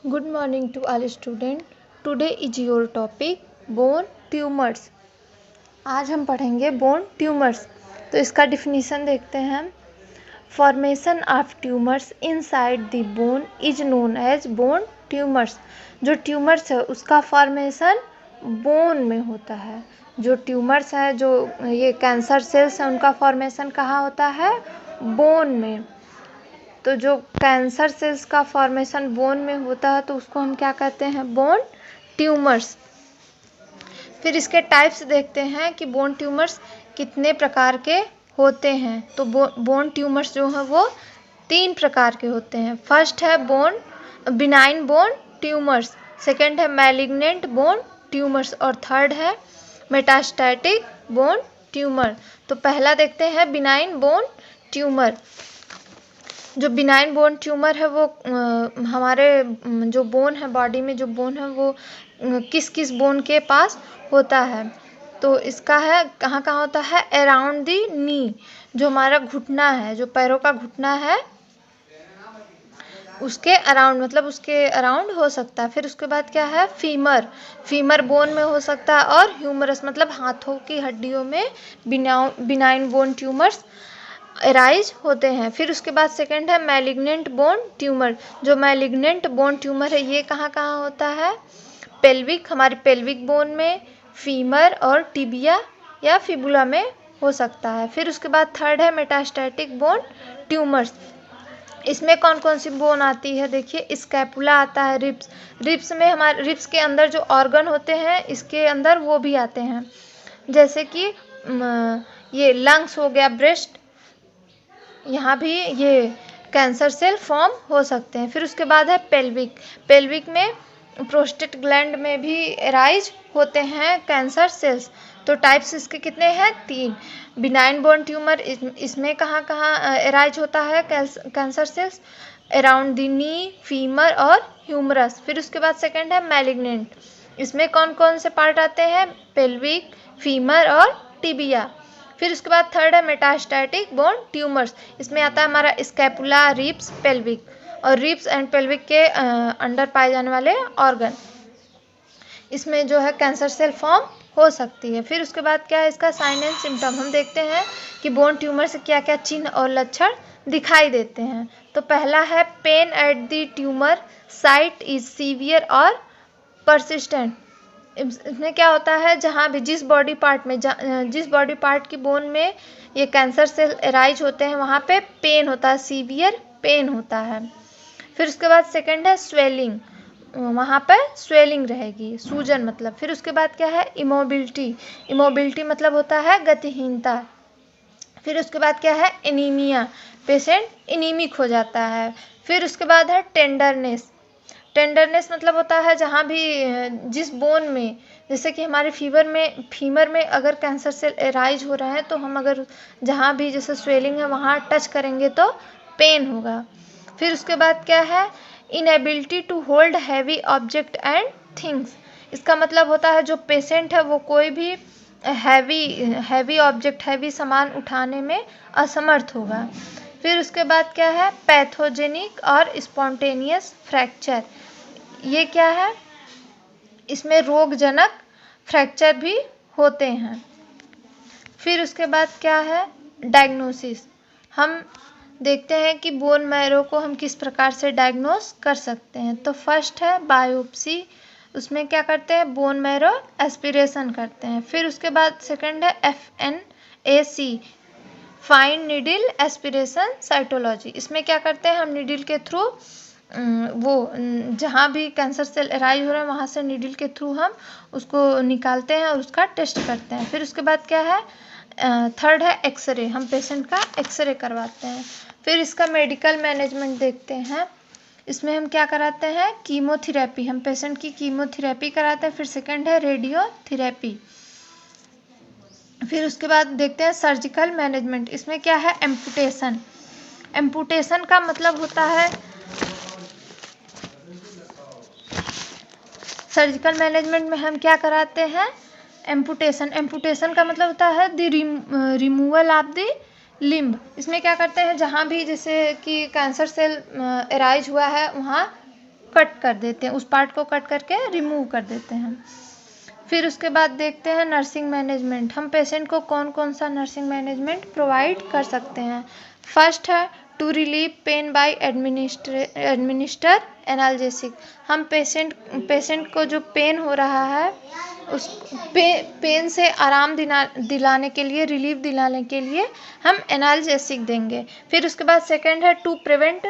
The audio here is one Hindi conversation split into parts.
Good morning to all students. Today is your topic bone tumors. आज हम पढ़ेंगे बोन ट्यूमर्स। तो इसका डिफिनीशन देखते हैं हम। Formation of tumours inside the bone is known as bone tumours. जो ट्यूमर्स है उसका फॉर्मेशन बोन में होता है। जो ट्यूमर्स है, जो ये कैंसर सेल्स हैं, उनका फॉर्मेशन कहाँ होता है? बोन में। तो जो कैंसर सेल्स का फॉर्मेशन बोन में होता है तो उसको हम क्या कहते हैं? Bone tumours. फिर इसके टाइप्स देखते हैं कि बोन ट्यूमर्स कितने प्रकार के होते हैं। तो बोन ट्यूमर्स जो है वो 3 प्रकार के होते हैं। फर्स्ट है बिनाइन बोन ट्यूमर्स, सेकेंड है मैलिग्नेंट बोन ट्यूमर्स और थर्ड है मेटास्टैटिक बोन ट्यूमर। तो पहला देखते हैं बिनाइन बोन ट्यूमर। जो बिनाइन बोन ट्यूमर है वो हमारे जो बोन है, बॉडी में जो बोन है वो किस किस बोन के पास होता है। तो इसका है कहाँ कहाँ होता है? अराउंड दी नी, जो हमारा घुटना है, जो पैरों का घुटना है उसके अराउंड, मतलब उसके अराउंड हो सकता है। फिर उसके बाद क्या है? फीमर बोन में हो सकता है और ह्यूमरस मतलब हाथों की हड्डियों में बिनाइन बोन ट्यूमर्स अराइज होते हैं। फिर उसके बाद सेकंड है मैलिग्नेंट बोन ट्यूमर। जो मैलिग्नेंट बोन ट्यूमर है ये कहाँ कहाँ होता है? पेल्विक, हमारी पेल्विक बोन में, फीमर और टिबिया या फिबुला में हो सकता है। फिर उसके बाद थर्ड है मेटास्टैटिक बोन ट्यूमर्स। इसमें कौन कौन सी बोन आती है? देखिए, स्कैपुला आता है, रिब्स में, हमारे रिब्स के अंदर जो ऑर्गन होते हैं इसके अंदर वो भी आते हैं, जैसे कि ये लंग्स हो गया, ब्रेस्ट, यहाँ भी ये कैंसर सेल फॉर्म हो सकते हैं। फिर उसके बाद है पेल्विक में प्रोस्टेट ग्लैंड में भी अराइज होते हैं कैंसर सेल्स। तो टाइप्स इसके कितने हैं? 3। बिनाइन बोन ट्यूमर, इसमें कहाँ कहाँ अराइज होता है cancer cells? Around the knee, femur और ह्यूमरस। फिर उसके बाद सेकंड है मैलिग्नेंट। इसमें कौन कौन से पार्ट आते हैं? पेल्विक, फीमर और टिबिया। फिर उसके बाद थर्ड है मेटास्टैटिक बोन ट्यूमर्स। इसमें आता है हमारा स्कैपुला, रिब्स, पेल्विक और रिब्स एंड पेल्विक के अंडर पाए जाने वाले ऑर्गन। इसमें जो है कैंसर सेल फॉर्म हो सकती है। फिर उसके बाद क्या है इसका साइन एंड सिम्टम? हम देखते हैं कि बोन ट्यूमर से क्या क्या चिन्ह और लक्षण दिखाई देते हैं। तो पहला है pen at the tumour site is severe और परसिस्टेंट। इसमें क्या होता है? जहाँ भी जिस बॉडी पार्ट की बोन में ये कैंसर सेल अराइज होते हैं वहाँ पे पेन होता है, सीवियर पेन होता है। फिर उसके बाद सेकंड है स्वेलिंग, वहाँ पर स्वेलिंग रहेगी, सूजन मतलब। फिर उसके बाद क्या है? इमोबिलिटी मतलब होता है गतिहीनता। फिर उसके बाद क्या है? एनीमिया, पेशेंट एनीमिक हो जाता है। फिर उसके बाद है टेंडरनेस मतलब होता है जहाँ भी जिस बोन में, जैसे कि हमारे फीमर में अगर कैंसर सेल अराइज हो रहा है तो हम अगर जहाँ भी जैसे स्वेलिंग है वहाँ टच करेंगे तो पेन होगा। फिर उसके बाद क्या है? Inability to hold heavy object and things. इसका मतलब होता है जो पेशेंट है वो कोई भी हैवी ऑब्जेक्ट, हैवी सामान उठाने में असमर्थ होगा। फिर उसके बाद क्या है? पैथोजेनिक और स्पॉन्टेनियस फ्रैक्चर। ये क्या है? इसमें रोगजनक फ्रैक्चर भी होते हैं। फिर उसके बाद क्या है? डायग्नोसिस। हम देखते हैं कि बोन मैरो को हम किस प्रकार से डायग्नोस कर सकते हैं। तो फर्स्ट है बायोप्सी। उसमें क्या करते हैं? बोन मैरो एस्पिरेशन करते हैं। फिर उसके बाद सेकंड है FNAC, fine needle aspiration cytology. इसमें क्या करते हैं? हम नीडल के थ्रू वो जहाँ भी कैंसर सेल अराइज हो रहा है वहाँ से नीडल के थ्रू हम उसको निकालते हैं और उसका टेस्ट करते हैं। फिर उसके बाद क्या है? थर्ड है एक्सरे, हम पेशेंट का एक्सरे करवाते हैं। फिर इसका मेडिकल मैनेजमेंट देखते हैं। इसमें हम क्या कराते हैं? कीमोथेरेपी, हम पेशेंट की कीमोथेरेपी कराते हैं। फिर सेकंड है रेडियोथेरेपी। फिर उसके बाद देखते हैं सर्जिकल मैनेजमेंट। इसमें क्या है? एम्पुटेशन का मतलब होता है, सर्जिकल मैनेजमेंट में हम क्या कराते हैं? एम्पुटेशन का मतलब होता है the removal of the limb. इसमें क्या करते हैं? जहाँ भी जैसे कि कैंसर सेल अराइज हुआ है वहाँ कट कर देते हैं, उस पार्ट को कट करके रिमूव कर देते हैं। फिर उसके बाद देखते हैं नर्सिंग मैनेजमेंट। हम पेशेंट को कौन कौन सा नर्सिंग मैनेजमेंट प्रोवाइड कर सकते हैं। फर्स्ट है to relieve pain by administer analgesic. हम पेशेंट को जो पेन हो रहा है उस पेन से आराम दिलाने के लिए, रिलीफ दिलाने के लिए हम एनाल्जेसिक देंगे। फिर उसके बाद सेकंड है टू प्रिवेंट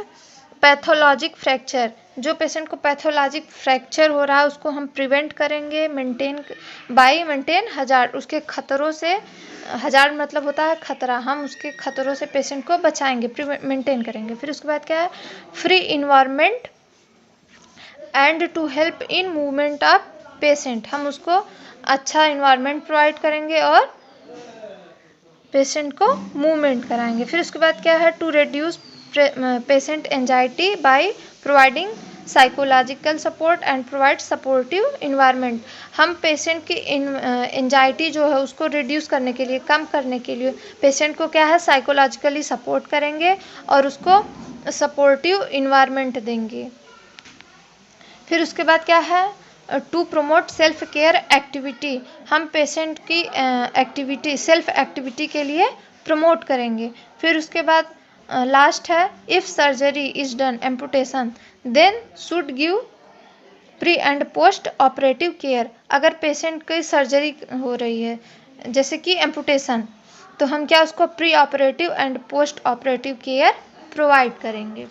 पैथोलॉजिक फ्रैक्चर। जो पेशेंट को पैथोलॉजिक फ्रैक्चर हो रहा है उसको हम प्रिवेंट करेंगे, मेंटेन हजार्ड, उसके खतरों से, हजार्ड मतलब होता है खतरा, हम उसके खतरों से पेशेंट को बचाएंगे, मेंटेन करेंगे। फिर उसके बाद क्या है free environment and to help in movement of patient. हम उसको अच्छा इन्वायरमेंट प्रोवाइड करेंगे और पेशेंट को मूवमेंट कराएंगे। फिर उसके बाद क्या है to reduce patient anxiety by providing psychological support and provide supportive environment. हम पेशेंट की एंजाइटी जो है उसको रिड्यूस करने के लिए, कम करने के लिए पेशेंट को क्या है साइकोलॉजिकली सपोर्ट करेंगे और उसको सपोर्टिव इन्वायरमेंट देंगे। फिर उसके बाद क्या है to promote self care activity. हम पेशेंट की एक्टिविटी, सेल्फ एक्टिविटी के लिए प्रमोट करेंगे। फिर उसके बाद लास्ट है if surgery is done amputation then should give pre and post operative care. अगर पेशेंट की सर्जरी हो रही है जैसे कि एम्पुटेशन, तो हम क्या उसको pre operative and post operative care provide करेंगे।